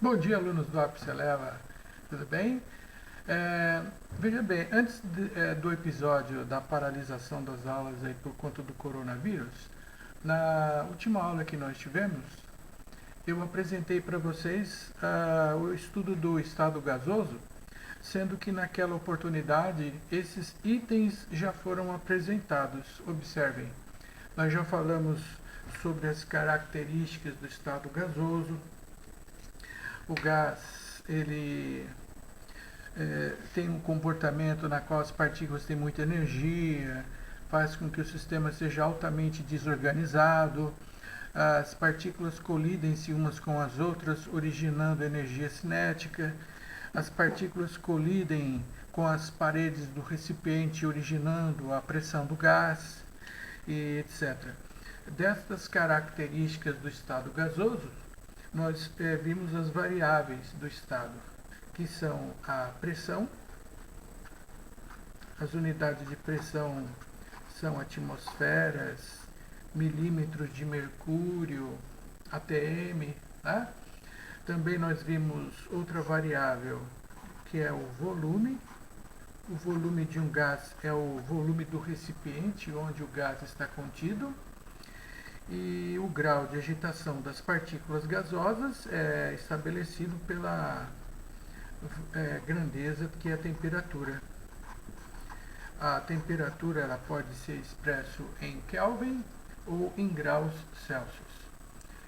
Bom dia, alunos do Ápice Eleva, tudo bem? Veja bem, antes do episódio da paralisação das aulas aí por conta do coronavírus, na última aula que nós tivemos, eu apresentei para vocês o estudo do estado gasoso, sendo que naquela oportunidade esses itens já foram apresentados. Observem, nós já falamos sobre as características do estado gasoso. O gás, ele tem um comportamento na qual as partículas têm muita energia, faz com que o sistema seja altamente desorganizado, as partículas colidem-se umas com as outras, originando energia cinética, as partículas colidem com as paredes do recipiente, originando a pressão do gás, e etc. Destas características do estado gasoso, nós vimos as variáveis do estado, que são a pressão. As unidades de pressão são atmosferas, milímetros de mercúrio, atm. Né? Também nós vimos outra variável, que é o volume. O volume de um gás é o volume do recipiente onde o gás está contido. E o grau de agitação das partículas gasosas é estabelecido pela grandeza, que é a temperatura. A temperatura ela pode ser expressa em Kelvin ou em graus Celsius.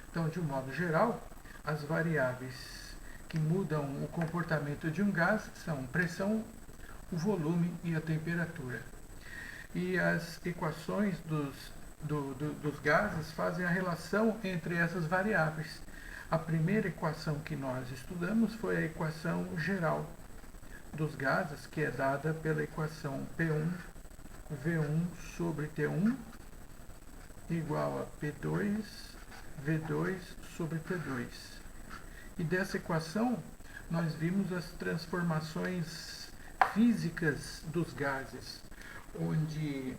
Então, de um modo geral, as variáveis que mudam o comportamento de um gás são pressão, o volume e a temperatura. E as equações dos gases fazem a relação entre essas variáveis. A primeira equação que nós estudamos foi a equação geral dos gases, que é dada pela equação P1 V1 sobre T1 igual a P2 V2 sobre T2. E dessa equação nós vimos as transformações físicas dos gases, onde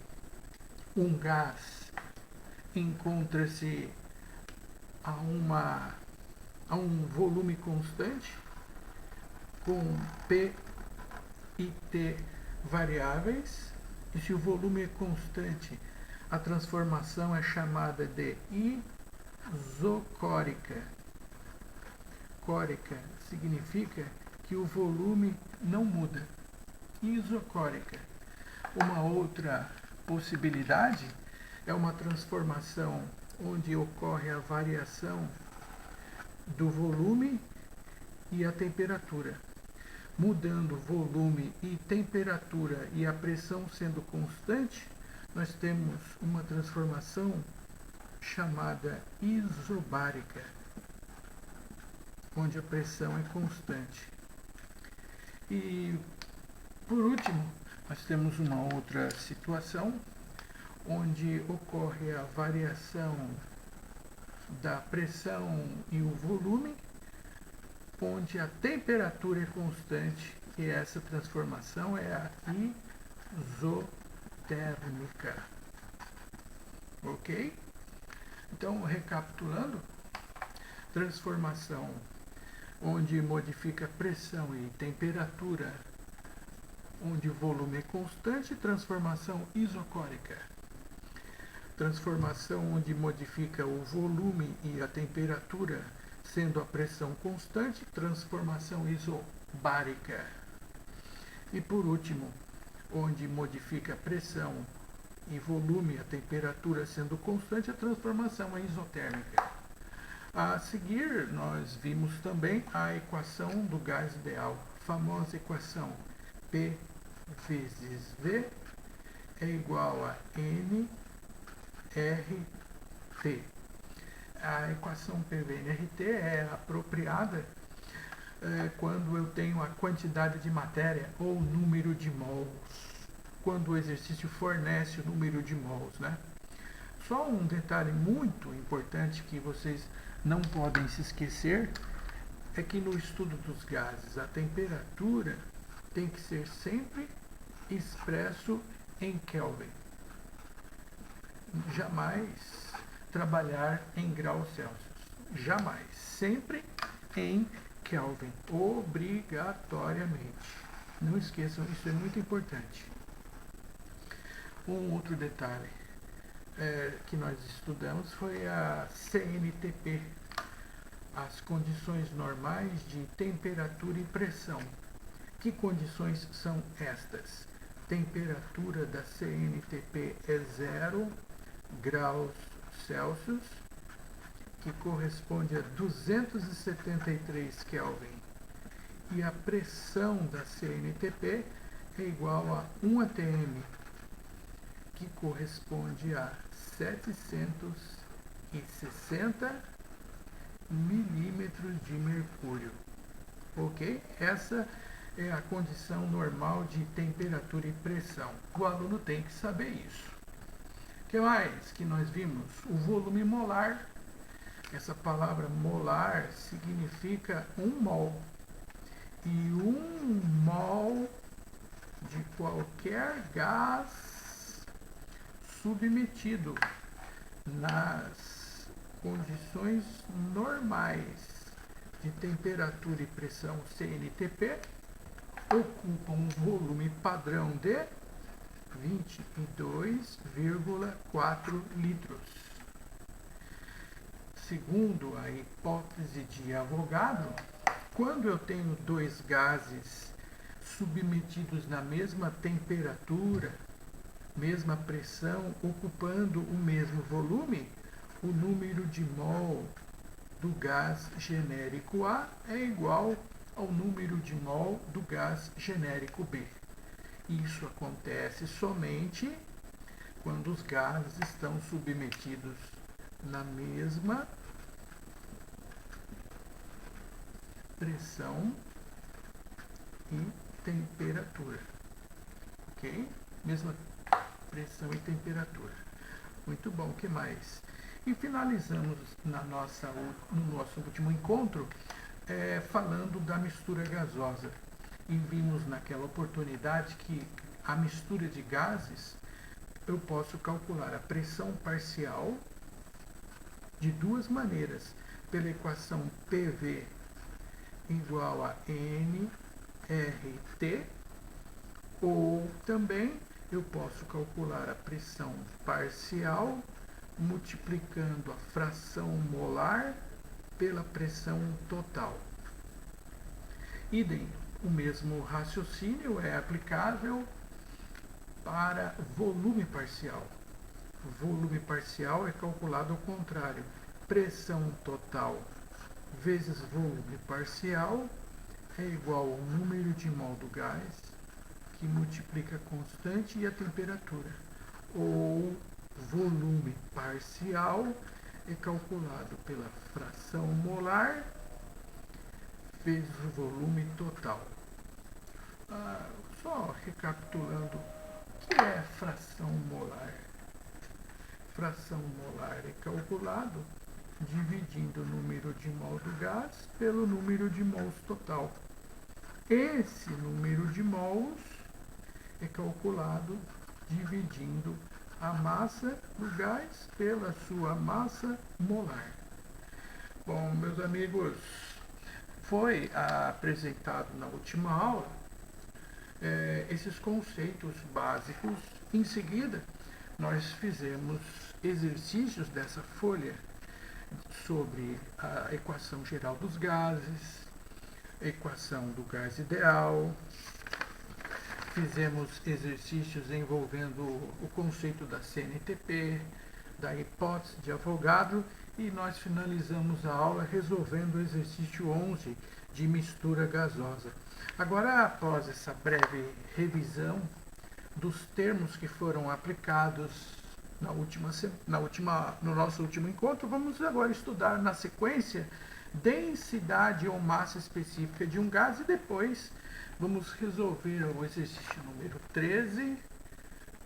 um gás encontra-se a um volume constante com P e T variáveis, e se o volume é constante, a transformação é chamada de isocórica. Córica significa que o volume não muda. Isocórica. Uma outra possibilidade é uma transformação onde ocorre a variação do volume e a temperatura. Mudando volume e temperatura e a pressão sendo constante, nós temos uma transformação chamada isobárica, onde a pressão é constante. E, por último, nós temos uma outra situação onde ocorre a variação da pressão e o volume, onde a temperatura é constante, e essa transformação é a isotérmica. Ok? Então, recapitulando, transformação onde modifica pressão e temperatura, onde o volume é constante, transformação isocórica. Transformação onde modifica o volume e a temperatura, sendo a pressão constante, transformação isobárica. E por último, onde modifica a pressão e volume e a temperatura sendo constante, a transformação é isotérmica. A seguir, nós vimos também a equação do gás ideal, a famosa equação P vezes V é igual a nRT. A equação PV-nRT é apropriada quando eu tenho a quantidade de matéria ou número de mols, quando o exercício fornece o número de mols, né? Só um detalhe muito importante que vocês não podem se esquecer é que no estudo dos gases a temperatura tem que ser sempre expresso em Kelvin. Jamais trabalhar em graus Celsius. Jamais. Sempre em Kelvin, obrigatoriamente. Não esqueçam, isso é muito importante. Um outro detalhe que nós estudamos foi a CNTP, as condições normais de temperatura e pressão. Que condições são estas? Temperatura da CNTP é 0 graus Celsius, que corresponde a 273 Kelvin. E a pressão da CNTP é igual a 1 atm, que corresponde a 760 milímetros de mercúrio. Ok? Essa é a condição normal de temperatura e pressão. O aluno tem que saber isso. O que mais que nós vimos? O volume molar. Essa palavra molar significa 1 mol. E 1 mol de qualquer gás submetido nas condições normais de temperatura e pressão CNTP ocupa um volume padrão de 22,4 litros. Segundo a hipótese de Avogadro, quando eu tenho dois gases submetidos na mesma temperatura, mesma pressão, ocupando o mesmo volume, o número de mol do gás genérico A é igual ao número de mol do gás genérico B. Isso acontece somente quando os gases estão submetidos na mesma pressão e temperatura. Ok? Mesma pressão e temperatura. Muito bom, o que mais? E finalizamos no nosso último encontro falando da mistura gasosa. E vimos naquela oportunidade que a mistura de gases, eu posso calcular a pressão parcial de duas maneiras. Pela equação PV igual a nRT, ou também eu posso calcular a pressão parcial multiplicando a fração molar pela pressão total. Idem, o mesmo raciocínio é aplicável para volume parcial. Volume parcial é calculado ao contrário. Pressão total vezes volume parcial é igual ao número de mol do gás, que multiplica a constante e a temperatura. Ou volume parcial é calculado pela fração molar vezes o volume total. Só recapitulando, o que é fração molar? Fração molar é calculado dividindo o número de mol do gás pelo número de mols total. Esse número de mols é calculado dividindo a massa do gás pela sua massa molar. Bom, meus amigos, foi apresentado na última aula esses conceitos básicos. Em seguida, nós fizemos exercícios dessa folha sobre a equação geral dos gases, a equação do gás ideal. Fizemos exercícios envolvendo o conceito da CNTP, da hipótese de Avogadro, e nós finalizamos a aula resolvendo o exercício 11 de mistura gasosa. Agora, após essa breve revisão dos termos que foram aplicados no nosso último encontro, vamos agora estudar na sequência densidade ou massa específica de um gás e depois vamos resolver o exercício número 13,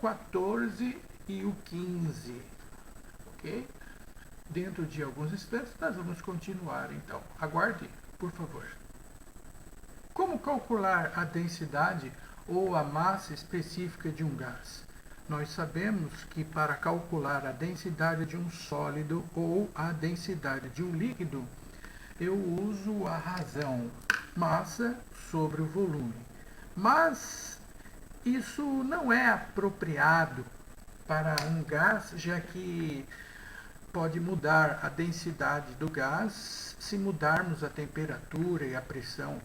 14 e o 15. Ok? Dentro de alguns instantes nós vamos continuar, então. Aguarde, por favor. Como calcular a densidade ou a massa específica de um gás? Nós sabemos que para calcular a densidade de um sólido ou a densidade de um líquido, eu uso a razão massa sobre o volume. Mas isso não é apropriado para um gás, já que pode mudar a densidade do gás se mudarmos a temperatura e a pressão.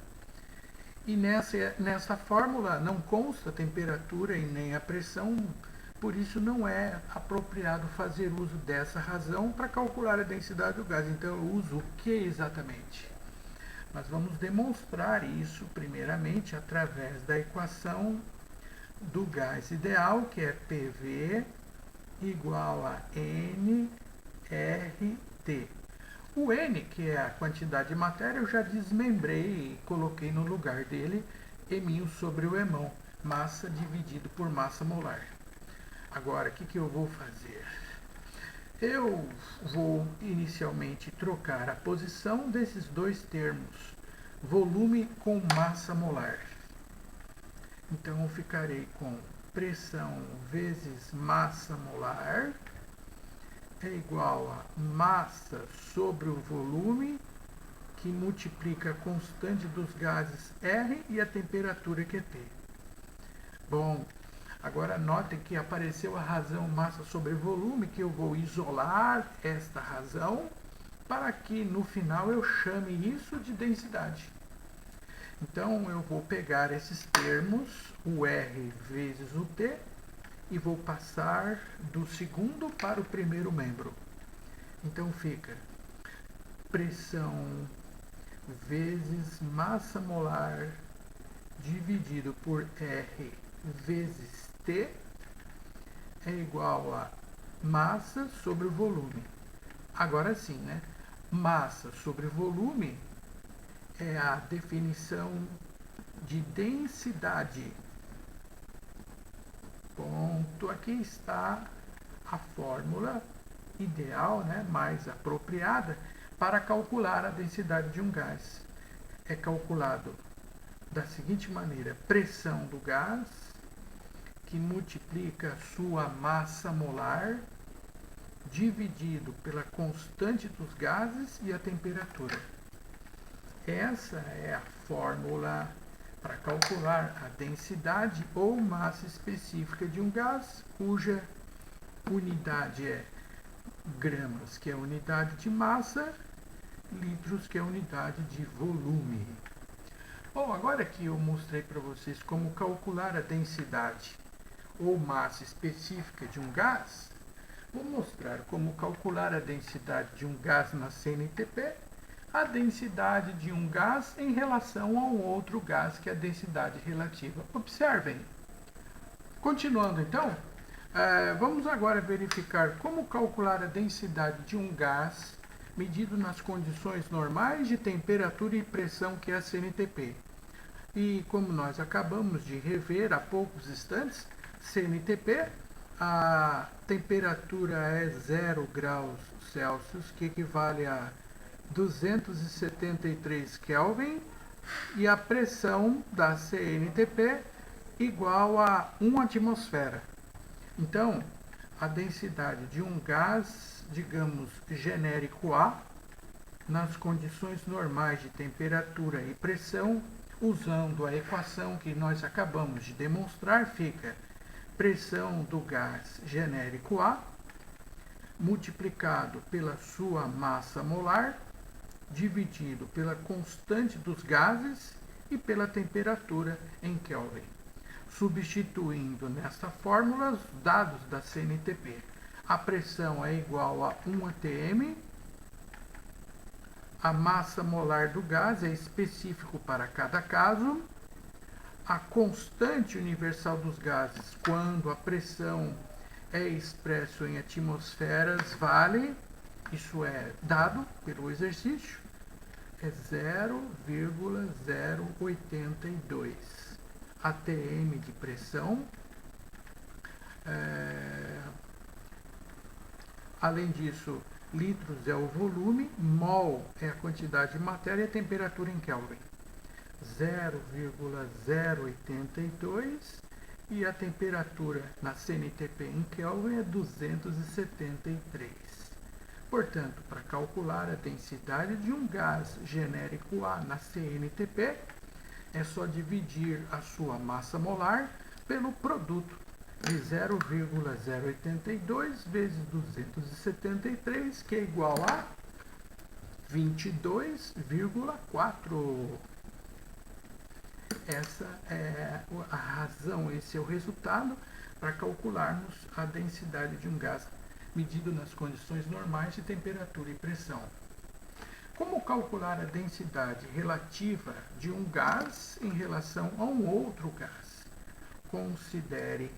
E nessa fórmula não consta a temperatura e nem a pressão, por isso não é apropriado fazer uso dessa razão para calcular a densidade do gás. Então eu uso o que exatamente? Nós vamos demonstrar isso primeiramente através da equação do gás ideal, que é PV igual a nRT. O N, que é a quantidade de matéria, eu já desmembrei e coloquei no lugar dele Eminho sobre o Emão, massa dividido por massa molar. Agora, o que eu vou fazer? Eu vou inicialmente trocar a posição desses dois termos, volume com massa molar. Então, eu ficarei com pressão vezes massa molar é igual a massa sobre o volume, que multiplica a constante dos gases R e a temperatura que é T. Bom, agora notem que apareceu a razão massa sobre volume, que eu vou isolar esta razão para que no final eu chame isso de densidade. Então eu vou pegar esses termos, o R vezes o T, e vou passar do segundo para o primeiro membro. Então fica pressão vezes massa molar dividido por R vezes T é igual a massa sobre o volume. Agora sim, né? Massa sobre volume é a definição de densidade. Ponto. Aqui está a fórmula ideal, né, mais apropriada para calcular a densidade de um gás. É calculado da seguinte maneira: pressão do gás, que multiplica sua massa molar, dividido pela constante dos gases e a temperatura. Essa é a fórmula para calcular a densidade ou massa específica de um gás, cuja unidade é gramas, que é a unidade de massa, litros, que é a unidade de volume. Bom, agora que eu mostrei para vocês como calcular a densidade ou massa específica de um gás, vou mostrar como calcular a densidade de um gás na CNTP, a densidade de um gás em relação a um outro gás, que é a densidade relativa. Observem. Continuando então, vamos agora verificar como calcular a densidade de um gás medido nas condições normais de temperatura e pressão, que é a CNTP. E como nós acabamos de rever há poucos instantes, CNTP, a temperatura é 0 graus Celsius, que equivale a 273 Kelvin, e a pressão da CNTP igual a 1 atmosfera. Então, a densidade de um gás, digamos, genérico A, nas condições normais de temperatura e pressão, usando a equação que nós acabamos de demonstrar, fica pressão do gás genérico A multiplicado pela sua massa molar, dividido pela constante dos gases e pela temperatura em Kelvin. Substituindo nesta fórmula os dados da CNTP. A pressão é igual a 1 atm, a massa molar do gás é específico para cada caso, a constante universal dos gases, quando a pressão é expresso em atmosferas, vale, isso é dado pelo exercício, é 0,082 atm de pressão. Além disso, litros é o volume, mol é a quantidade de matéria e a temperatura em Kelvin. 0,082 e a temperatura na CNTP em Kelvin é 273. Portanto, para calcular a densidade de um gás genérico A na CNTP, é só dividir a sua massa molar pelo produto de 0,082 vezes 273, que é igual a 22,4. Essa é a razão, esse é o resultado para calcularmos a densidade de um gás medido nas condições normais de temperatura e pressão. Como calcular a densidade relativa de um gás em relação a um outro gás? Considere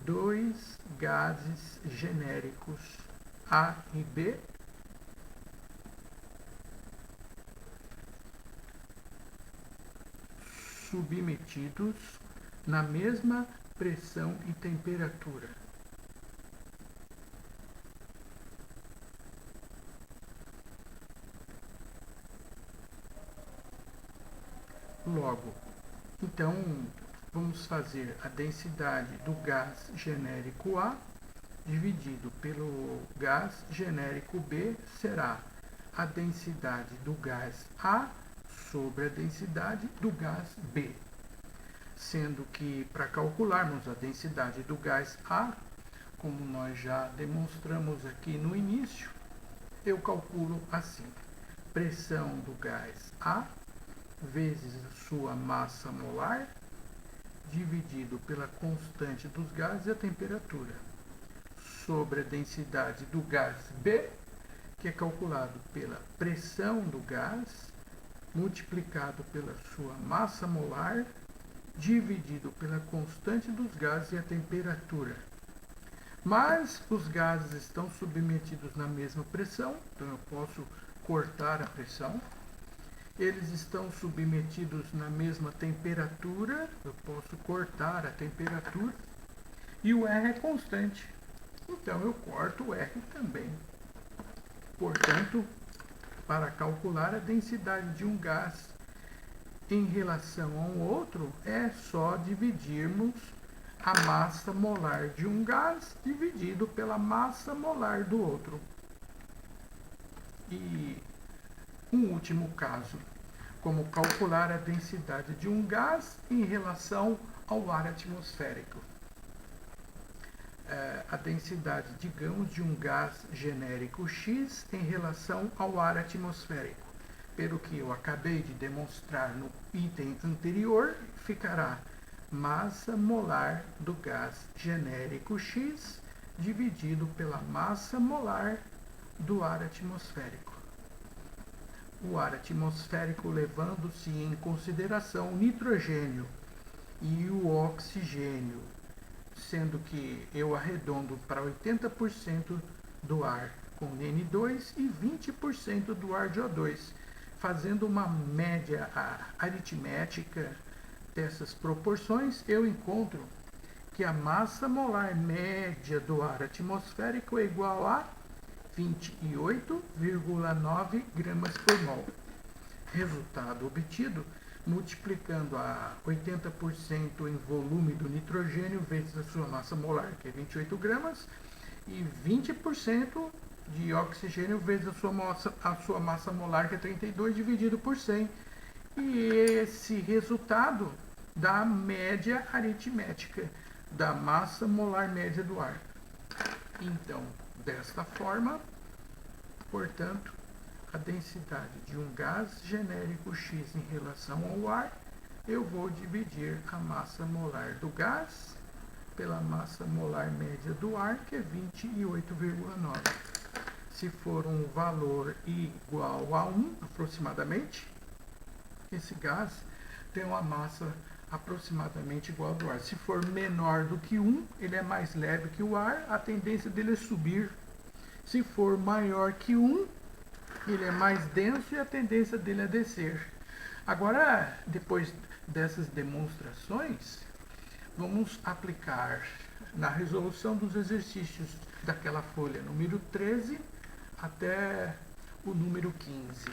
dois gases genéricos A e B submetidos na mesma pressão e temperatura. Logo, então, vamos fazer a densidade do gás genérico A dividido pelo gás genérico B será a densidade do gás A sobre a densidade do gás B. Sendo que, para calcularmos a densidade do gás A, como nós já demonstramos aqui no início, eu calculo assim: pressão do gás A vezes a sua massa molar dividido pela constante dos gases e a temperatura, sobre a densidade do gás B, que é calculado pela pressão do gás multiplicado pela sua massa molar dividido pela constante dos gases e a temperatura. Mas os gases estão submetidos na mesma pressão, então eu posso cortar a pressão. Eles estão submetidos na mesma temperatura, eu posso cortar a temperatura. E o R é constante, então eu corto o R também. Portanto, para calcular a densidade de um gás em relação a um outro, é só dividirmos a massa molar de um gás dividido pela massa molar do outro. E um último caso, como calcular a densidade de um gás em relação ao ar atmosférico. A densidade, digamos, de um gás genérico X em relação ao ar atmosférico. Pelo que eu acabei de demonstrar no item anterior, ficará massa molar do gás genérico X dividido pela massa molar do ar atmosférico. O ar atmosférico levando-se em consideração o nitrogênio e o oxigênio, sendo que eu arredondo para 80% do ar com N2 e 20% do ar de O2, fazendo uma média aritmética dessas proporções, eu encontro que a massa molar média do ar atmosférico é igual a 28,9 gramas por mol. Resultado obtido multiplicando a 80% em volume do nitrogênio vezes a sua massa molar, que é 28 gramas, e 20% de oxigênio vezes a sua massa molar, que é 32, dividido por 100. E esse resultado dá a média aritmética da massa molar média do ar. Então, desta forma, portanto, a densidade de um gás genérico X em relação ao ar, eu vou dividir a massa molar do gás pela massa molar média do ar, que é 28,9. Se for um valor igual a 1, aproximadamente, esse gás tem uma massa aproximadamente igual ao do ar. Se for menor do que 1, ele é mais leve que o ar, a tendência dele é subir. Se for maior que 1, ele é mais denso e a tendência dele é descer. Agora, depois dessas demonstrações, vamos aplicar na resolução dos exercícios daquela folha número 13 até o número 15.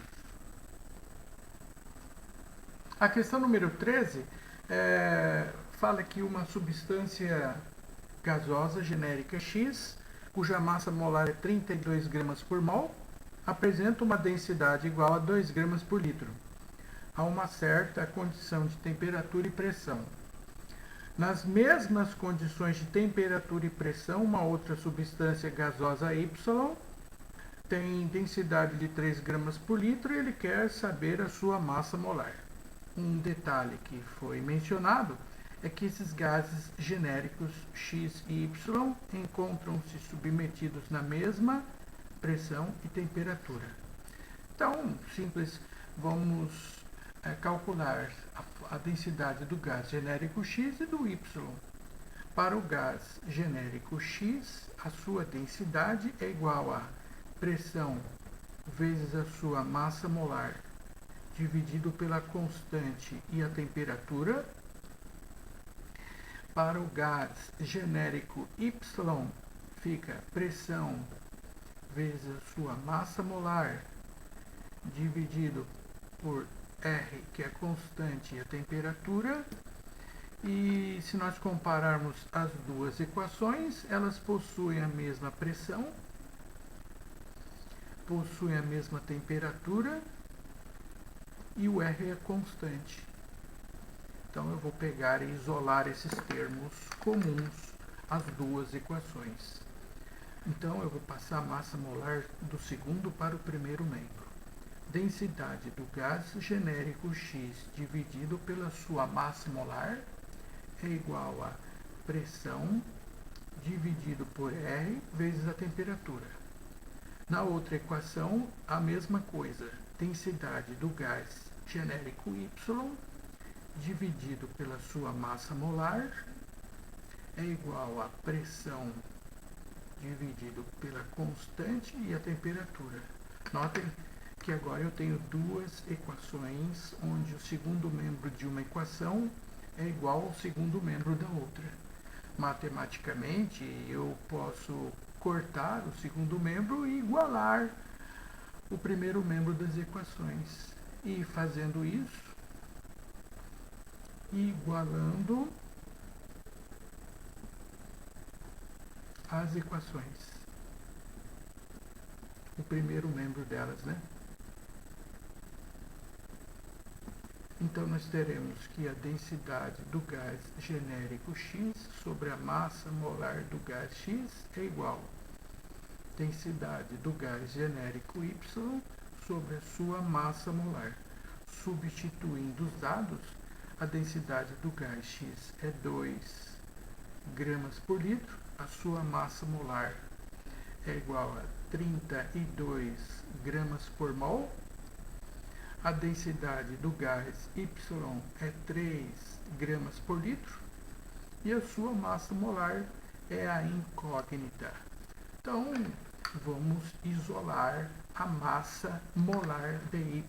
A questão número 13 fala que uma substância gasosa genérica X, cuja massa molar é 32 gramas por mol, apresenta uma densidade igual a 2 gramas por litro, a uma certa condição de temperatura e pressão. Nas mesmas condições de temperatura e pressão, uma outra substância gasosa Y tem densidade de 3 gramas por litro e ele quer saber a sua massa molar. Um detalhe que foi mencionado é que esses gases genéricos X e Y encontram-se submetidos na mesma pressão e temperatura. Então, simples, vamos calcular a densidade do gás genérico X e do Y. Para o gás genérico X, a sua densidade é igual a pressão vezes a sua massa molar dividido pela constante e a temperatura. Para o gás genérico Y, fica pressão vezes a sua massa molar dividido por R, que é a constante, e a temperatura. E se nós compararmos as duas equações, elas possuem a mesma pressão, possuem a mesma temperatura e o R é constante. Então eu vou pegar e isolar esses termos comuns às duas equações. Então eu vou passar a massa molar do segundo para o primeiro membro. Densidade do gás genérico X dividido pela sua massa molar é igual a pressão dividido por R vezes a temperatura. Na outra equação, a mesma coisa. Densidade do gás genérico Y dividido pela sua massa molar é igual a pressão dividido pela constante e a temperatura. Notem que agora eu tenho duas equações onde o segundo membro de uma equação é igual ao segundo membro da outra. Matematicamente, eu posso cortar o segundo membro e igualar o primeiro membro das equações. E fazendo isso, igualando as equações, o primeiro membro delas, né? Então nós teremos que a densidade do gás genérico X sobre a massa molar do gás X é igual a densidade do gás genérico Y sobre a sua massa molar. Substituindo os dados, a densidade do gás X é 2 gramas por litro, a sua massa molar é igual a 32 gramas por mol, a densidade do gás Y é 3 gramas por litro e a sua massa molar é a incógnita. Então, vamos isolar a massa molar de Y,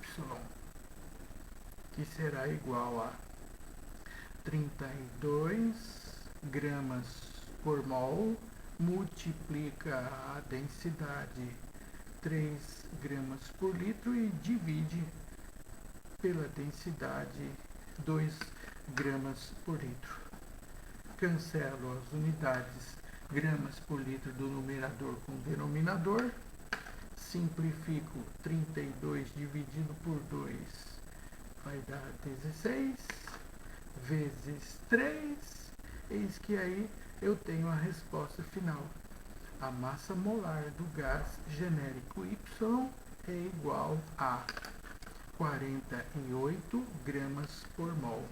que será igual a 32 gramas por mol, multiplica a densidade 3 gramas por litro e divide pela densidade 2 gramas por litro. Cancelo as unidades gramas por litro do numerador com o denominador. Simplifico 32 dividido por 2 vai dar 16 vezes 3. Eis que aí eu tenho a resposta final. A massa molar do gás genérico Y é igual a 48 gramas por mol.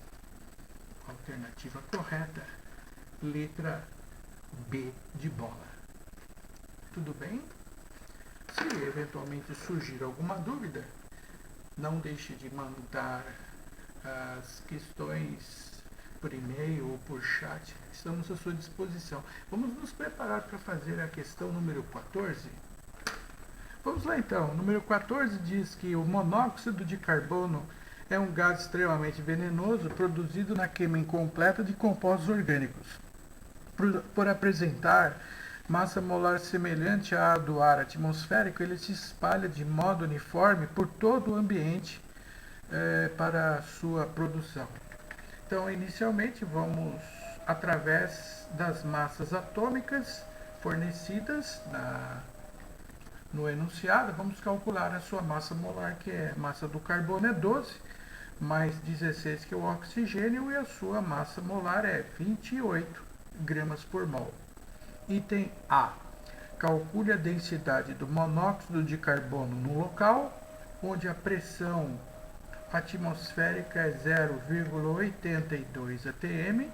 Alternativa correta, letra B de bola. Tudo bem? Se eventualmente surgir alguma dúvida, não deixe de mandar as questões por e-mail ou por chat. Estamos à sua disposição. Vamos nos preparar para fazer a questão número 14. Vamos lá então. Número 14 diz que o monóxido de carbono é um gás extremamente venenoso produzido na queima incompleta de compostos orgânicos. Por apresentar massa molar semelhante à do ar atmosférico, ele se espalha de modo uniforme por todo o ambiente para a sua produção. Então, inicialmente, vamos através das massas atômicas fornecidas no enunciado. Vamos calcular a sua massa molar, que é a massa do carbono é 12, mais 16 que é o oxigênio, e a sua massa molar é 28 gramas por mol. Item A. Calcule a densidade do monóxido de carbono no local onde a pressão atmosférica é 0,82 atm,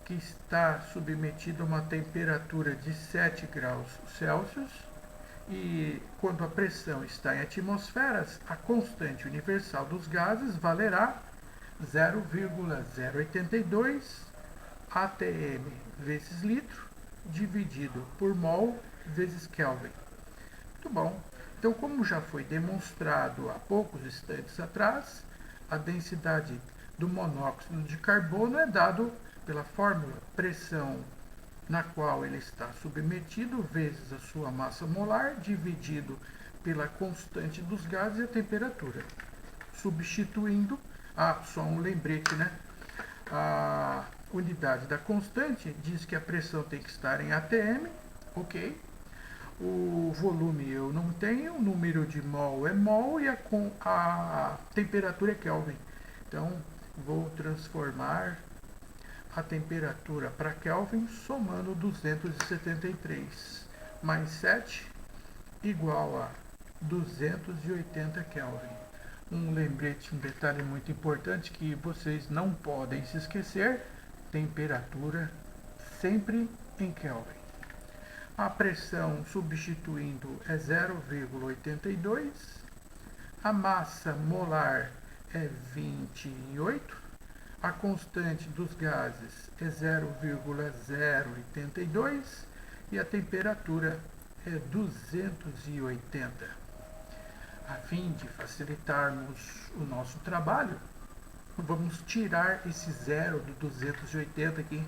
que está submetido a uma temperatura de 7 graus Celsius, e quando a pressão está em atmosferas, a constante universal dos gases valerá 0,082 atm vezes litro, dividido por mol vezes Kelvin. Muito bom. Então, como já foi demonstrado há poucos instantes atrás, a densidade do monóxido de carbono é dado pela fórmula pressão na qual ele está submetido vezes a sua massa molar dividido pela constante dos gases e a temperatura. Substituindo, só um lembrete, né? A unidade da constante diz que a pressão tem que estar em atm, ok? O volume eu não tenho, o número de mol é mol e a temperatura é Kelvin. Então, vou transformar a temperatura para Kelvin somando 273 mais 7 igual a 280 Kelvin. Um lembrete, um detalhe muito importante que vocês não podem se esquecer: temperatura sempre em Kelvin. A pressão substituindo é 0,82, a massa molar é 28, a constante dos gases é 0,082 e a temperatura é 280. A fim de facilitarmos o nosso trabalho, vamos tirar esse zero do 280 aqui.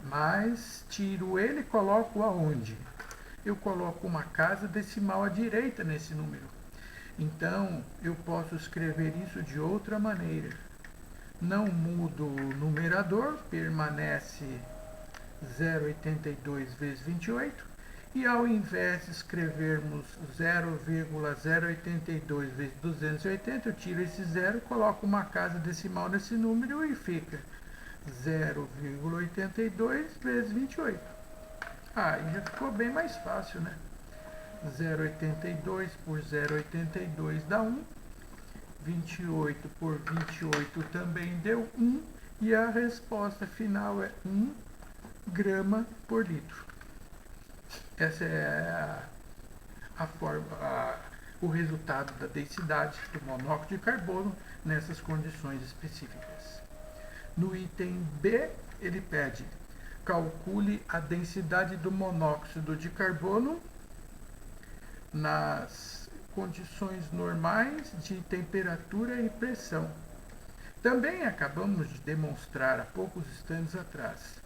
Mas tiro ele e coloco aonde? Eu coloco uma casa decimal à direita nesse número. Então, eu posso escrever isso de outra maneira. Não mudo o numerador, permanece 0,82 vezes 28. E ao invés de escrevermos 0,082 vezes 280, eu tiro esse zero, coloco uma casa decimal nesse número e fica 0,82 vezes 28. Aí já ficou bem mais fácil, né? 0,82 por 0,82 dá 1. 28 por 28 também deu 1. E a resposta final é 1 grama por litro. Essa é o resultado da densidade do monóxido de carbono nessas condições específicas. No item B, ele pede: calcule a densidade do monóxido de carbono nas condições normais de temperatura e pressão. Também acabamos de demonstrar há poucos instantes atrás.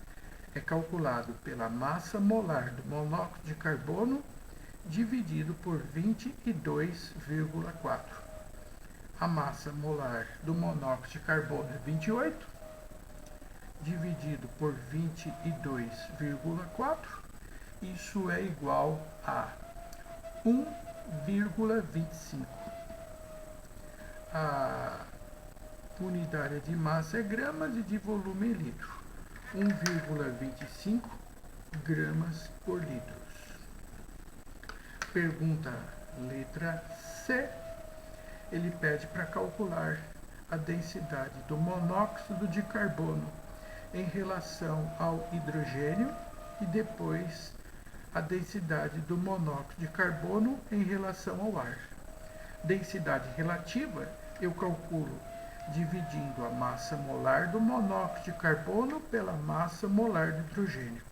É calculado pela massa molar do monóxido de carbono dividido por 22,4. A massa molar do monóxido de carbono é 28. Dividido por 22,4, isso é igual a 1,25. A unidade de massa é gramas e de volume é litro. 1,25 gramas por litro. Pergunta letra C. Ele pede para calcular a densidade do monóxido de carbono em relação ao hidrogênio e depois a densidade do monóxido de carbono em relação ao ar. Densidade relativa eu calculo dividindo a massa molar do monóxido de carbono pela massa molar do hidrogênio.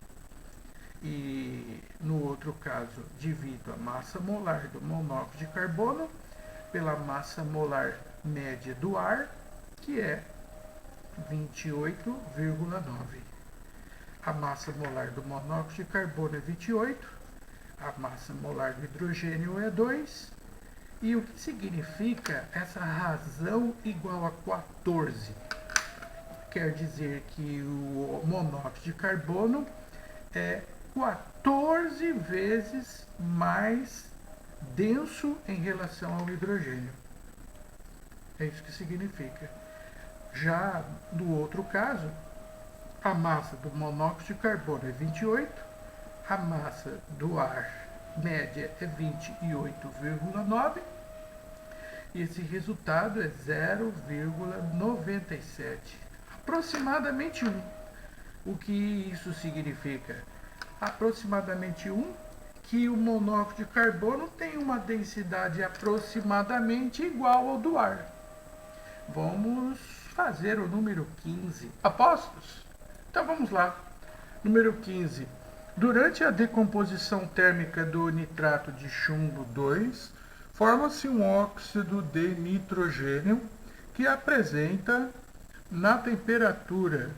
E no outro caso, divido a massa molar do monóxido de carbono pela massa molar média do ar, que é 28,9. A massa molar do monóxido de carbono é 28, a massa molar do hidrogênio é 2. E o que significa essa razão igual a 14? quer dizer que o monóxido de carbono é 14 vezes mais denso em relação ao hidrogênio. É isso que significa. Já no outro caso, a massa do monóxido de carbono é 28, a massa do ar média é 28,9 e esse resultado é 0,97, aproximadamente 1. O que isso significa? Aproximadamente 1, que o monóxido de carbono tem uma densidade aproximadamente igual ao do ar. Vamos fazer o número 15. Apostos? Então vamos lá. Número 15. Durante a decomposição térmica do nitrato de chumbo 2, forma-se um óxido de nitrogênio que apresenta, na temperatura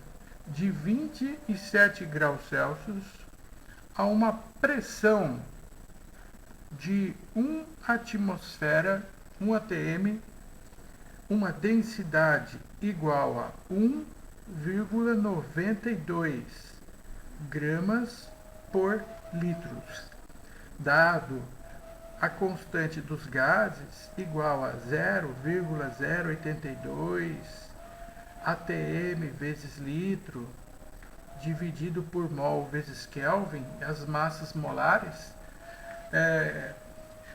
de 27 graus Celsius, a uma pressão de 1 atmosfera, 1 atm, uma densidade igual a 1,92 gramas por litro, dado a constante dos gases igual a 0,082 atm vezes litro, dividido por mol vezes Kelvin, as massas molares.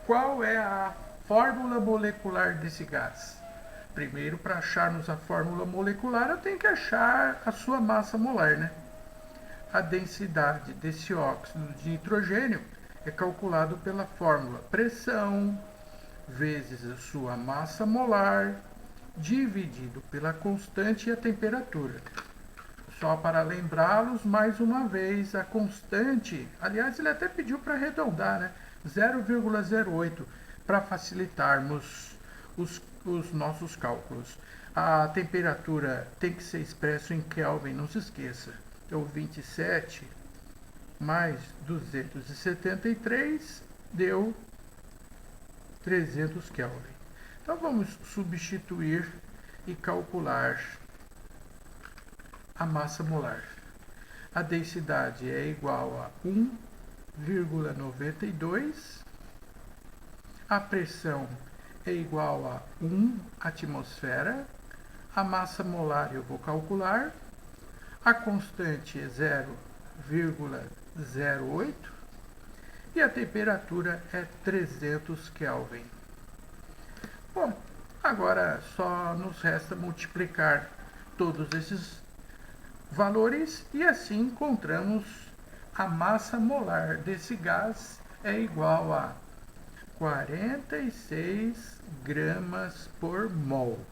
Qual é a fórmula molecular desse gás? Primeiro, para acharmos a fórmula molecular, eu tenho que achar a sua massa molar, né? A densidade desse óxido de nitrogênio é calculado pela fórmula pressão vezes a sua massa molar dividido pela constante e a temperatura. Só para lembrá-los mais uma vez, a constante, aliás, ele até pediu para arredondar, né? 0,08, para facilitarmos os nossos cálculos. A temperatura tem que ser expressa em Kelvin, não se esqueça. Então, 27 mais 273 deu 300 Kelvin. Então, vamos substituir e calcular a massa molar. A densidade é igual a 1,92. A pressão é igual a 1 atmosfera. A massa molar eu vou calcular. A constante é 0,08 e a temperatura é 300 Kelvin. Bom, agora só nos resta multiplicar todos esses valores e assim encontramos a massa molar desse gás é igual a 46 gramas por mol.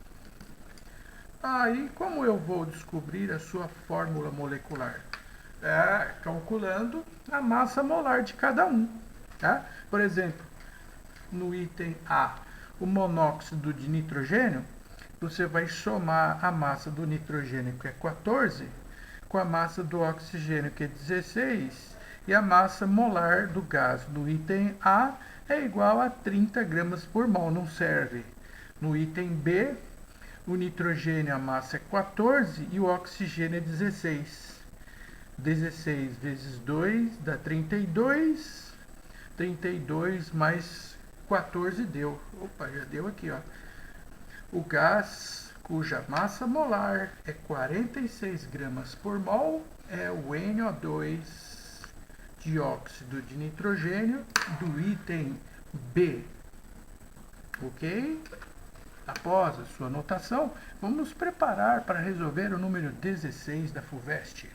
Aí, como eu vou descobrir a sua fórmula molecular? Calculando a massa molar de cada um. Tá? Por exemplo, no item A, o monóxido de nitrogênio, você vai somar a massa do nitrogênio, que é 14, com a massa do oxigênio, que é 16, e a massa molar do gás no item A é igual a 30 gramas por mol, não serve. No item B, o nitrogênio, a massa é 14 e o oxigênio é 16. 16 vezes 2 dá 32. 32 mais 14 deu. Opa, já deu aqui, ó. O gás cuja massa molar é 46 gramas por mol é o NO2, dióxido de nitrogênio, do item B. Ok? Após a sua anotação, vamos nos preparar para resolver o número 16 da FUVEST.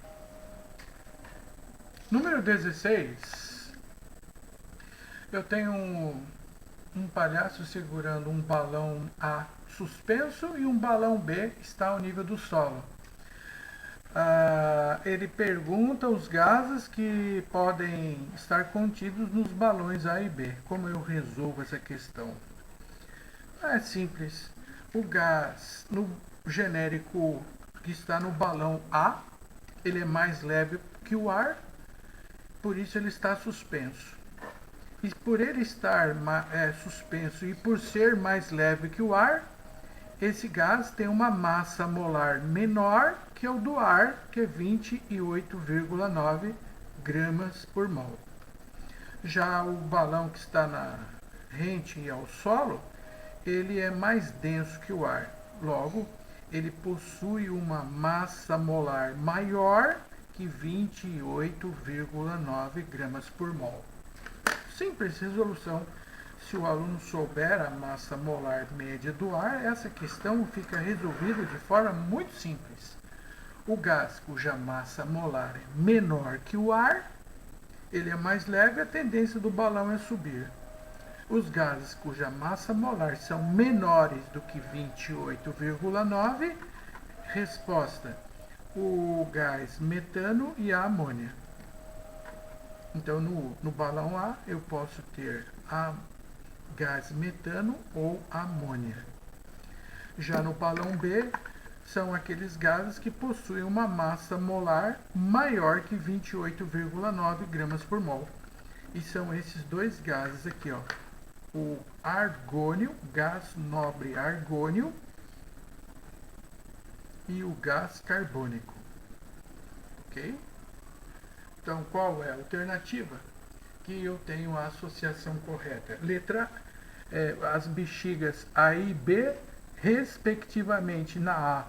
Número 16, eu tenho um palhaço segurando um balão A suspenso e um balão B está ao nível do solo. Ele pergunta os gases que podem estar contidos nos balões A e B. Como eu resolvo essa questão? É simples. O gás no genérico que está no balão A, ele é mais leve que o ar, por isso ele está suspenso. E por ele estar suspenso e por ser mais leve que o ar, esse gás tem uma massa molar menor que o do ar, que é 28,9 gramas por mol. Já o balão que está rente ao solo, ele é mais denso que o ar. Logo, ele possui uma massa molar maior que 28,9 gramas por mol. Simples resolução. Se o aluno souber a massa molar média do ar, essa questão fica resolvida de forma muito simples. O gás cuja massa molar é menor que o ar, ele é mais leve, a tendência do balão é subir. Os gases cuja massa molar são menores do que 28,9, resposta, o gás metano e a amônia. Então, no balão A, eu posso ter gás metano ou amônia. Já no balão B, são aqueles gases que possuem uma massa molar maior que 28,9 gramas por mol. E são esses dois gases aqui, ó. O argônio, gás nobre argônio, e o gás carbônico. Ok? Então, qual é a alternativa? Que eu tenho a associação correta. Letra as bexigas A e B, respectivamente. Na A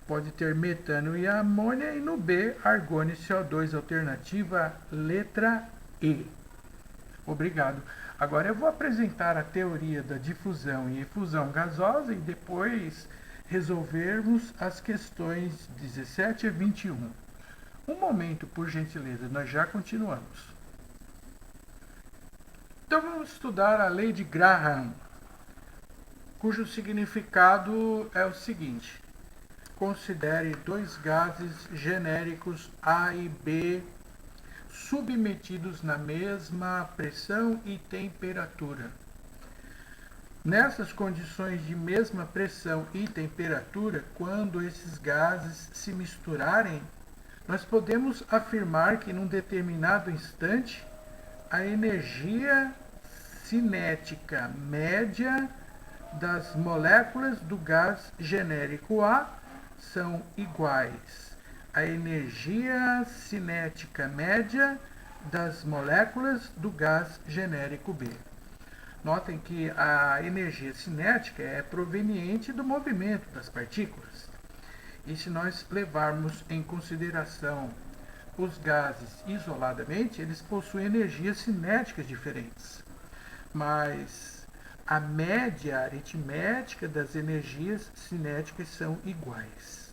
pode ter metano e amônia, e no B, argônio e CO2. Alternativa letra E. Obrigado. Agora eu vou apresentar a teoria da difusão e efusão gasosa e depois resolvermos as questões 17 a 21. Um momento, por gentileza, nós já continuamos. Então vamos estudar a lei de Graham, cujo significado é o seguinte. Considere dois gases genéricos A e B submetidos na mesma pressão e temperatura. Nessas condições de mesma pressão e temperatura, quando esses gases se misturarem, nós podemos afirmar que num determinado instante a energia cinética média das moléculas do gás genérico A são iguais à energia cinética média das moléculas do gás genérico B. Notem que a energia cinética é proveniente do movimento das partículas. E se nós levarmos em consideração os gases isoladamente, eles possuem energias cinéticas diferentes. Mas a média aritmética das energias cinéticas são iguais.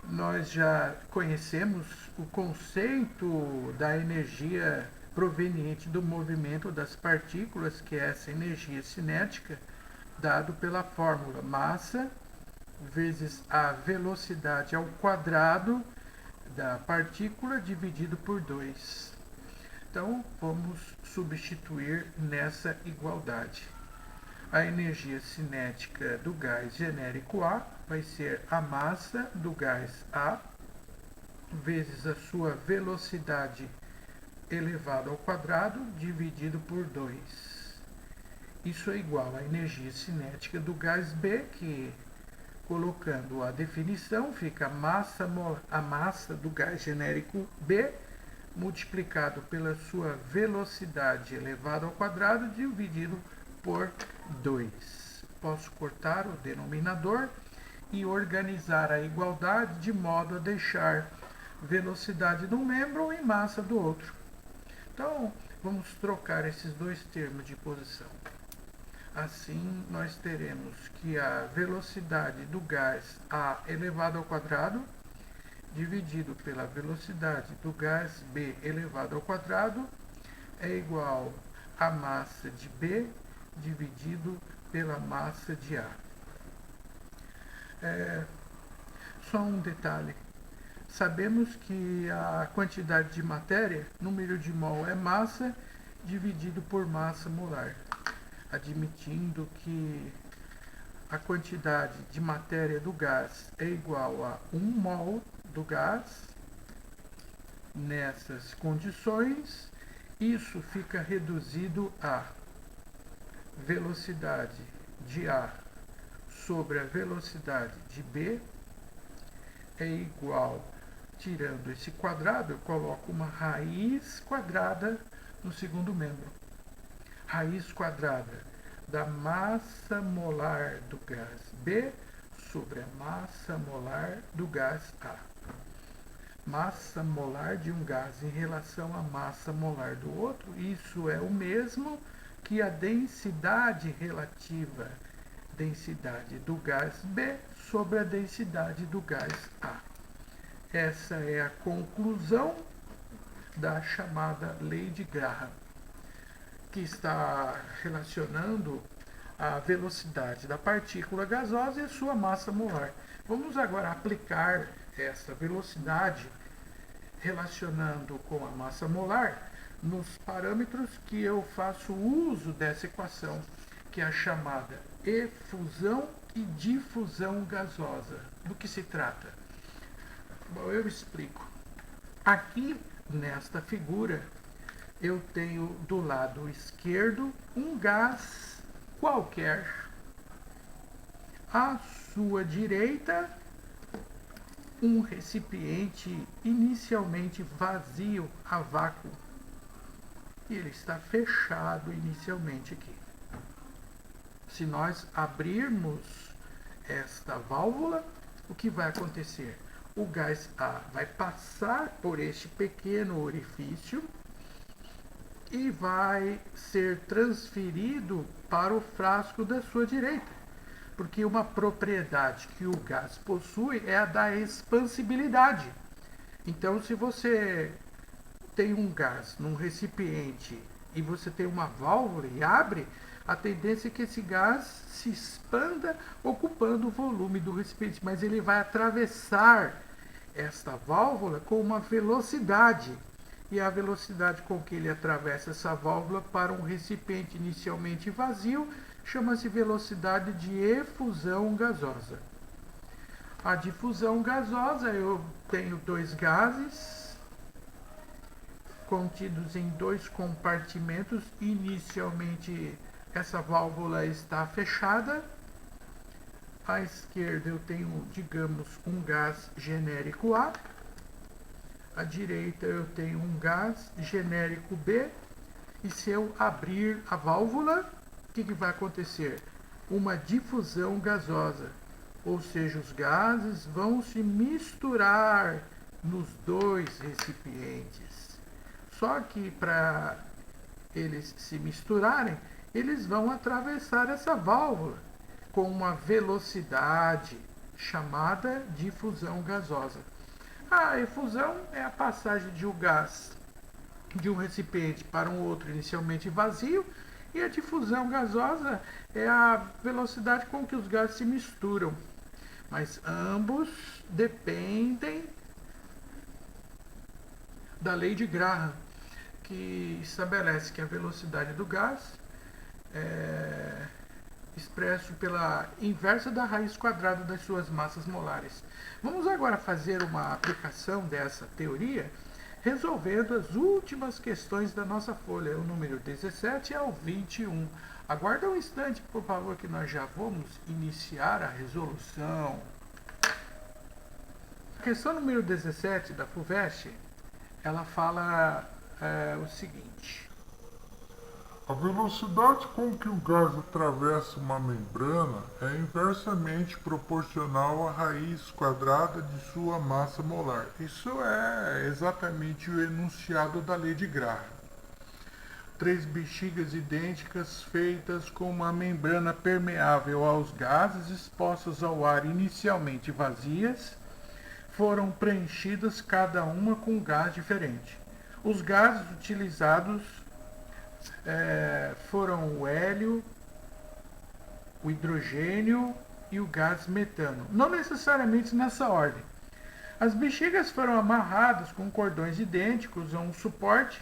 Nós já conhecemos o conceito da energia proveniente do movimento das partículas, que é essa energia cinética, dado pela fórmula massa vezes a velocidade ao quadrado da partícula dividido por 2. Então, vamos substituir nessa igualdade. A energia cinética do gás genérico A vai ser a massa do gás A vezes a sua velocidade elevado ao quadrado dividido por 2. Isso é igual à energia cinética do gás B, que, colocando a definição, fica a massa do gás genérico B multiplicado pela sua velocidade elevado ao quadrado dividido por 2. Posso cortar o denominador e organizar a igualdade de modo a deixar velocidade de um membro e massa do outro. Então, vamos trocar esses dois termos de posição. Assim, nós teremos que a velocidade do gás A elevado ao quadrado dividido pela velocidade do gás B elevado ao quadrado é igual a massa de B dividido pela massa de A. Só um detalhe. Sabemos que a quantidade de matéria, número de mol, é massa dividido por massa molar, admitindo que a quantidade de matéria do gás é igual a 1 mol do gás. Nessas condições, isso fica reduzido a velocidade de A sobre a velocidade de B é igual, tirando esse quadrado, eu coloco uma raiz quadrada no segundo membro. Raiz quadrada da massa molar do gás B sobre a massa molar do gás A. Massa molar de um gás em relação à massa molar do outro, isso é o mesmo que a densidade relativa, densidade do gás B sobre a densidade do gás A. Essa é a conclusão da chamada lei de Graham, que está relacionando a velocidade da partícula gasosa e a sua massa molar. Vamos agora aplicar essa velocidade relacionando com a massa molar nos parâmetros que eu faço uso dessa equação, que é a chamada efusão e difusão gasosa. Do que se trata? Bom, eu explico. Aqui, nesta figura, eu tenho do lado esquerdo um gás qualquer. À sua direita, um recipiente inicialmente vazio, a vácuo. E ele está fechado inicialmente aqui. Se nós abrirmos esta válvula, o que vai acontecer? O gás A vai passar por este pequeno orifício e vai ser transferido para o frasco da sua direita. Porque uma propriedade que o gás possui é a da expansibilidade. Então, se você tem um gás num recipiente e você tem uma válvula e abre, a tendência é que esse gás se expanda ocupando o volume do recipiente, mas ele vai atravessar esta válvula com uma velocidade. E a velocidade com que ele atravessa essa válvula para um recipiente inicialmente vazio chama-se velocidade de efusão gasosa. A difusão gasosa, eu tenho dois gases contidos em dois compartimentos. Inicialmente, essa válvula está fechada. À esquerda, eu tenho, digamos, um gás genérico A. À direita, eu tenho um gás genérico B. E se eu abrir a válvula, o que vai acontecer? Uma difusão gasosa. Ou seja, os gases vão se misturar nos dois recipientes. Só que para eles se misturarem, eles vão atravessar essa válvula com uma velocidade chamada difusão gasosa. A efusão é a passagem de um gás de um recipiente para um outro inicialmente vazio, e a difusão gasosa é a velocidade com que os gases se misturam. Mas ambos dependem da lei de Graham, que estabelece que a velocidade do gás é expresso pela inversa da raiz quadrada das suas massas molares. Vamos agora fazer uma aplicação dessa teoria, resolvendo as últimas questões da nossa folha, o número 17 ao 21. Aguarda um instante, por favor, que nós já vamos iniciar a resolução. A questão número 17 da FUVEST, ela fala o seguinte: a velocidade com que o gás atravessa uma membrana é inversamente proporcional à raiz quadrada de sua massa molar. Isso é exatamente o enunciado da lei de Graham. Três bexigas idênticas feitas com uma membrana permeável aos gases expostas ao ar inicialmente vazias foram preenchidas cada uma com um gás diferente. Os gases utilizados foram o hélio, o hidrogênio e o gás metano. Não necessariamente nessa ordem. As bexigas foram amarradas com cordões idênticos a um suporte.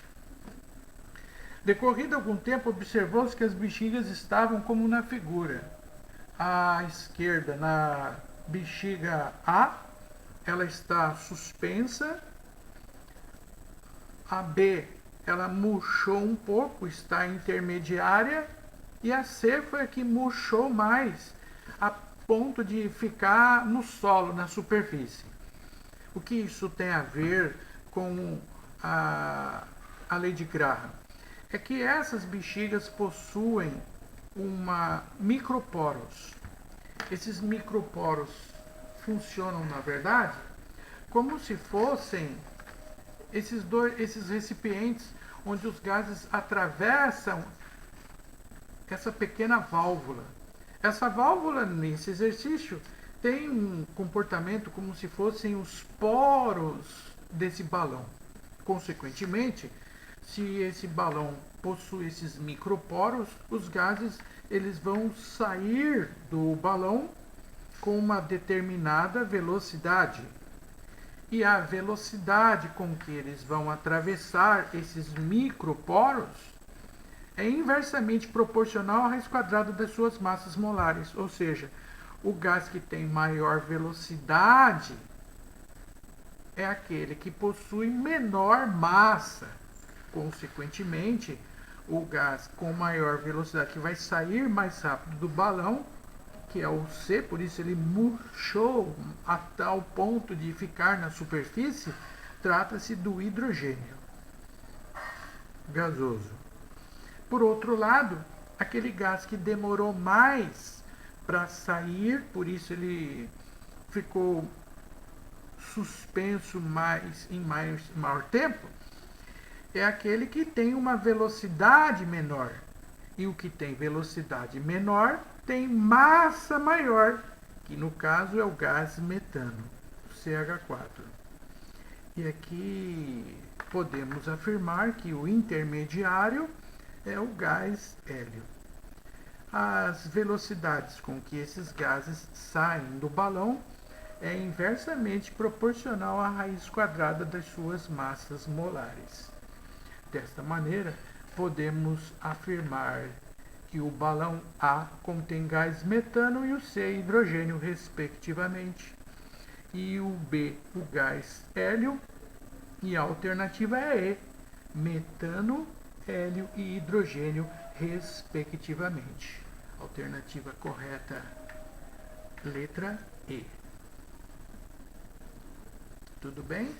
Decorrido algum tempo, observou-se que as bexigas estavam como na figura. À esquerda, na bexiga A, ela está suspensa. A B, ela murchou um pouco, está intermediária, e a C foi a que murchou mais. ponto de ficar no solo, na superfície. O que isso tem a ver com a lei de Graham? É que essas bexigas possuem microporos. Esses microporos funcionam, na verdade, como se fossem esses recipientes onde os gases atravessam essa pequena válvula. Essa válvula, nesse exercício, tem um comportamento como se fossem os poros desse balão. Consequentemente, se esse balão possui esses microporos, os gases eles vão sair do balão com uma determinada velocidade. E a velocidade com que eles vão atravessar esses microporos é inversamente proporcional à raiz quadrada das suas massas molares. Ou seja, o gás que tem maior velocidade é aquele que possui menor massa. Consequentemente, o gás com maior velocidade que vai sair mais rápido do balão, que é o C, por isso ele murchou a tal ponto de ficar na superfície, trata-se do hidrogênio gasoso. Por outro lado, aquele gás que demorou mais para sair, por isso ele ficou suspenso em maior tempo, é aquele que tem uma velocidade menor. E o que tem velocidade menor tem massa maior, que no caso é o gás metano, CH4. E aqui podemos afirmar que o intermediário é o gás hélio. As velocidades com que esses gases saem do balão é inversamente proporcional à raiz quadrada das suas massas molares. Desta maneira, podemos afirmar que o balão A contém gás metano e o C hidrogênio, respectivamente, e o B o gás hélio, e a alternativa é E, metano, hélio e hidrogênio, respectivamente. Alternativa correta, letra E. Tudo bem?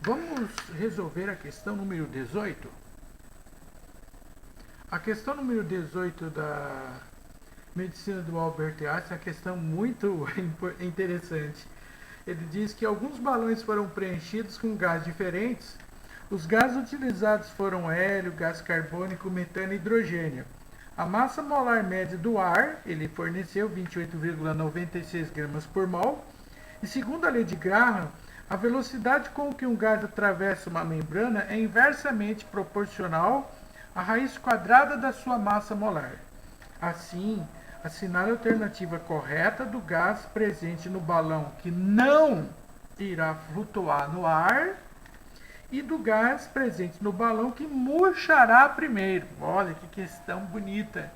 Vamos resolver a questão número 18. A questão número 18 da medicina do Albert Einstein é uma questão muito interessante. Ele diz que alguns balões foram preenchidos com gases diferentes. Os gases utilizados foram hélio, gás carbônico, metano e hidrogênio. A massa molar média do ar, ele forneceu 28,96 gramas por mol. E segundo a lei de Graham, a velocidade com que um gás atravessa uma membrana é inversamente proporcional à raiz quadrada da sua massa molar. Assim, assinale a alternativa correta do gás presente no balão que não irá flutuar no ar e do gás presente no balão que murchará primeiro. Olha que questão bonita.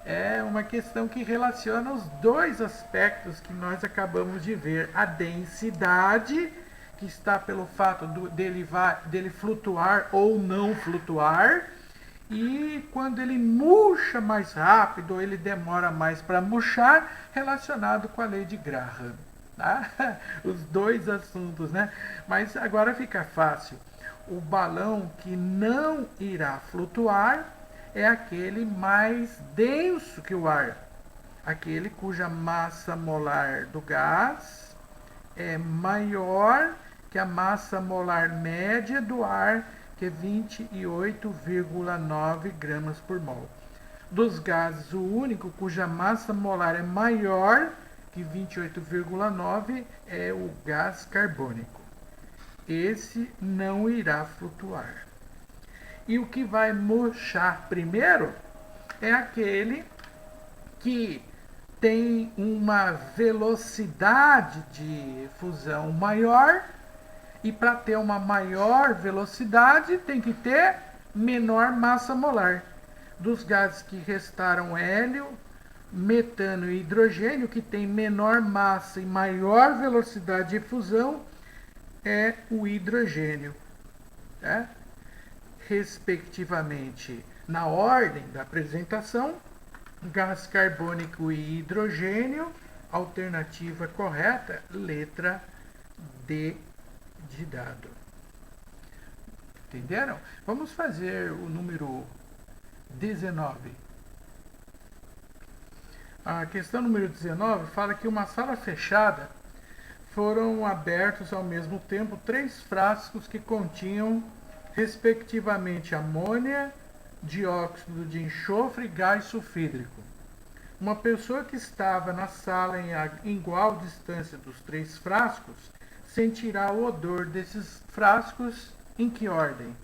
É uma questão que relaciona os dois aspectos que nós acabamos de ver. A densidade, que está pelo fato dele flutuar ou não flutuar, e quando ele murcha mais rápido ou ele demora mais para murchar, relacionado com a lei de Graham. Tá? Os dois assuntos, né? Mas agora fica fácil. O balão que não irá flutuar é aquele mais denso que o ar, aquele cuja massa molar do gás é maior que a massa molar média do ar, que é 28,9 gramas por mol. Dos gases, o único cuja massa molar é maior que 28,9 é o gás carbônico. Esse não irá flutuar. E o que vai murchar primeiro é aquele que tem uma velocidade de fusão maior, e para ter uma maior velocidade tem que ter menor massa molar. Dos gases que restaram hélio, metano e hidrogênio, que tem menor massa e maior velocidade de fusão, é o hidrogênio, tá? Respectivamente, na ordem da apresentação, gás carbônico e hidrogênio, Alternativa correta, letra D de dado. Entenderam? Vamos fazer o número 19. A questão número 19 fala que uma sala fechada foram abertos ao mesmo tempo 3 frascos que continham, respectivamente, amônia, dióxido de enxofre e gás sulfídrico. Uma pessoa que estava na sala em igual distância dos 3 frascos sentirá o odor desses frascos em que ordem?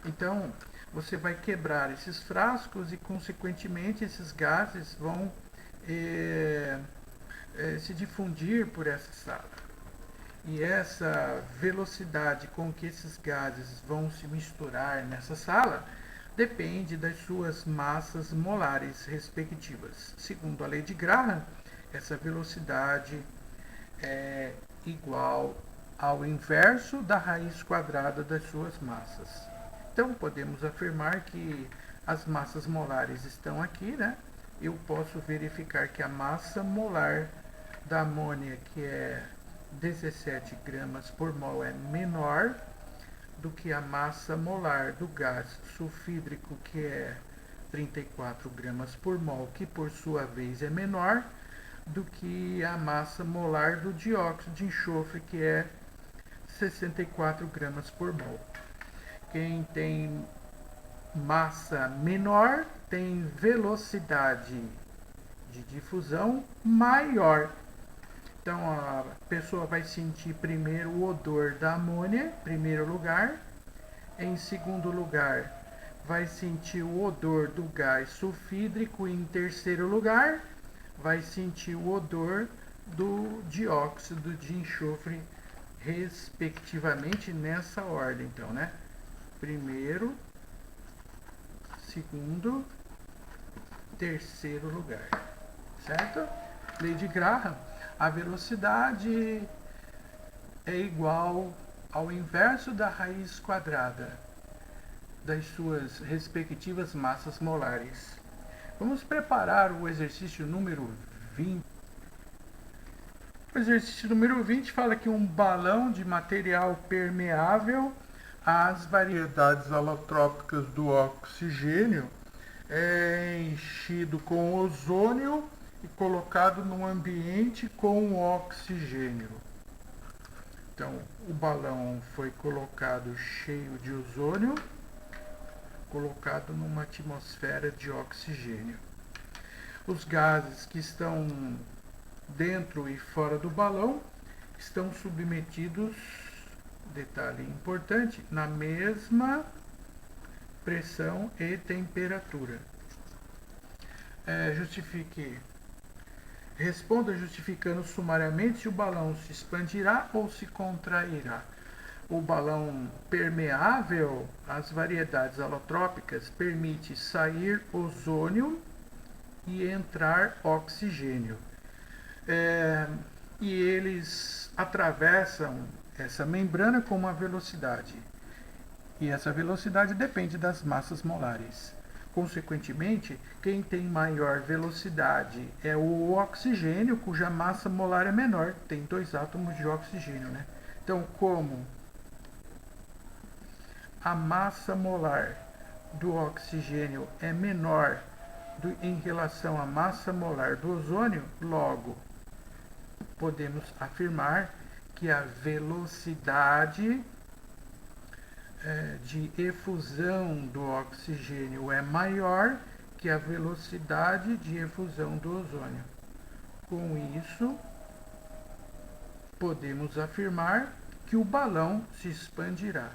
Então, você vai quebrar esses frascos e, consequentemente, esses gases vão se difundir por essa sala. E essa velocidade com que esses gases vão se misturar nessa sala depende das suas massas molares respectivas. Segundo a lei de Graham, essa velocidade é igual ao inverso da raiz quadrada das suas massas. Então, podemos afirmar que as massas molares estão aqui, né? Eu posso verificar que a massa molar da amônia, que é 17 gramas por mol, é menor do que a massa molar do gás sulfídrico, que é 34 gramas por mol, que por sua vez é menor do que a massa molar do dióxido de enxofre, que é 64 gramas por mol. Quem tem massa menor tem velocidade de difusão maior. Então, a pessoa vai sentir primeiro o odor da amônia, em primeiro lugar. Em segundo lugar, vai sentir o odor do gás sulfídrico. E em terceiro lugar, vai sentir o odor do dióxido de enxofre, respectivamente, nessa ordem. Então, né? Primeiro, segundo, terceiro lugar. Certo? Lei de Graham. A velocidade é igual ao inverso da raiz quadrada das suas respectivas massas molares. Vamos preparar o exercício número 20. O exercício número 20 fala que um balão de material permeável às variedades alotrópicas do oxigênio é enchido com ozônio e colocado num ambiente com oxigênio. Então, o balão foi colocado cheio de ozônio, colocado numa atmosfera de oxigênio. Os gases que estão dentro e fora do balão estão submetidos, detalhe importante, na mesma pressão e temperatura. Responda justificando sumariamente se o balão se expandirá ou se contrairá. O balão permeável às variedades alotrópicas permite sair ozônio e entrar oxigênio. E eles atravessam essa membrana com uma velocidade. E essa velocidade depende das massas molares. Consequentemente, quem tem maior velocidade é o oxigênio, cuja massa molar é menor. Tem 2 átomos de oxigênio, né? Então, como a massa molar do oxigênio é menor em relação à massa molar do ozônio, logo, podemos afirmar que a velocidade de efusão do oxigênio é maior que a velocidade de efusão do ozônio. Com isso, podemos afirmar que o balão se expandirá.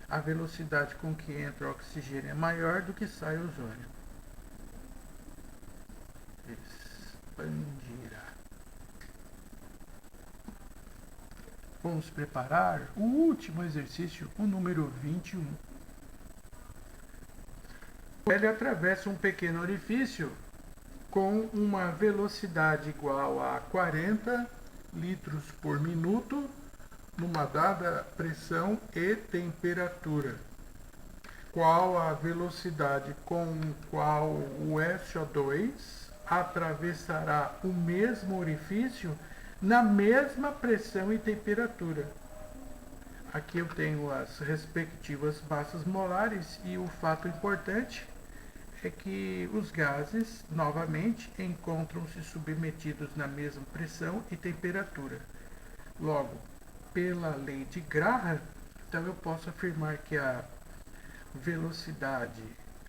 A velocidade com que entra o oxigênio é maior do que sai o ozônio. Expandirá. Vamos preparar o último exercício, o número 21. Ele atravessa um pequeno orifício com uma velocidade igual a 40 litros por minuto, numa dada pressão e temperatura. qual a velocidade com qual o SO2 atravessará o mesmo orifício na mesma pressão e temperatura. Aqui eu tenho as respectivas massas molares e o fato importante é que os gases, novamente, encontram-se submetidos na mesma pressão e temperatura. Logo, pela lei de Graham, então eu posso afirmar que a velocidade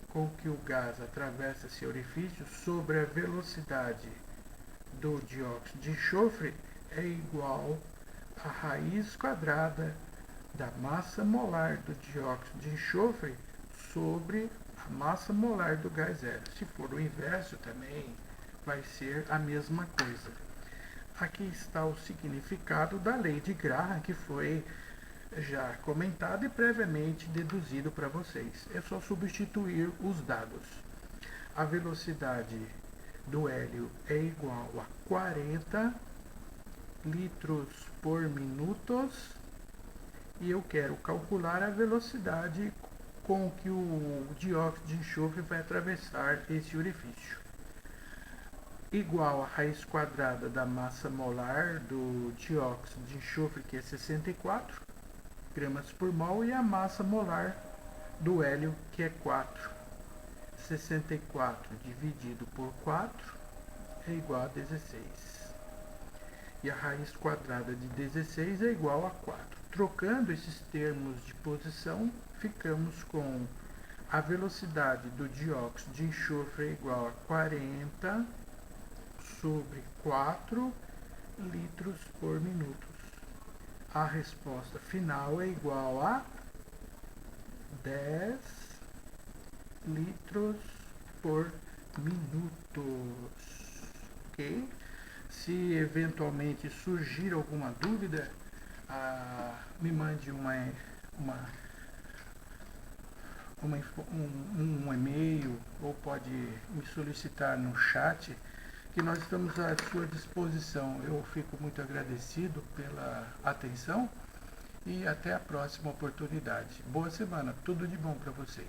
com que o gás atravessa esse orifício sobre a velocidade do dióxido de enxofre é igual à raiz quadrada da massa molar do dióxido de enxofre sobre a massa molar do gás hélio. Se for o inverso também vai ser a mesma coisa. Aqui está o significado da lei de Graham, que foi já comentado e previamente deduzido para vocês. É só substituir os dados. A velocidade do hélio é igual a 40 litros por minuto e eu quero calcular a velocidade com que o dióxido de enxofre vai atravessar esse orifício. Igual a raiz quadrada da massa molar do dióxido de enxofre, que é 64 gramas por mol, e a massa molar do hélio, que é 4. 64 dividido por 4 é igual a 16. E a raiz quadrada de 16 é igual a 4. Trocando esses termos de posição, ficamos com a velocidade do dióxido de enxofre é igual a 40 sobre 4 litros por minuto. A resposta final é igual a 10 litros por minuto. Ok? Se eventualmente surgir alguma dúvida, me mande um e-mail ou pode me solicitar no chat, que nós estamos à sua disposição. Eu fico muito agradecido pela atenção e até a próxima oportunidade. Boa semana, tudo de bom para vocês.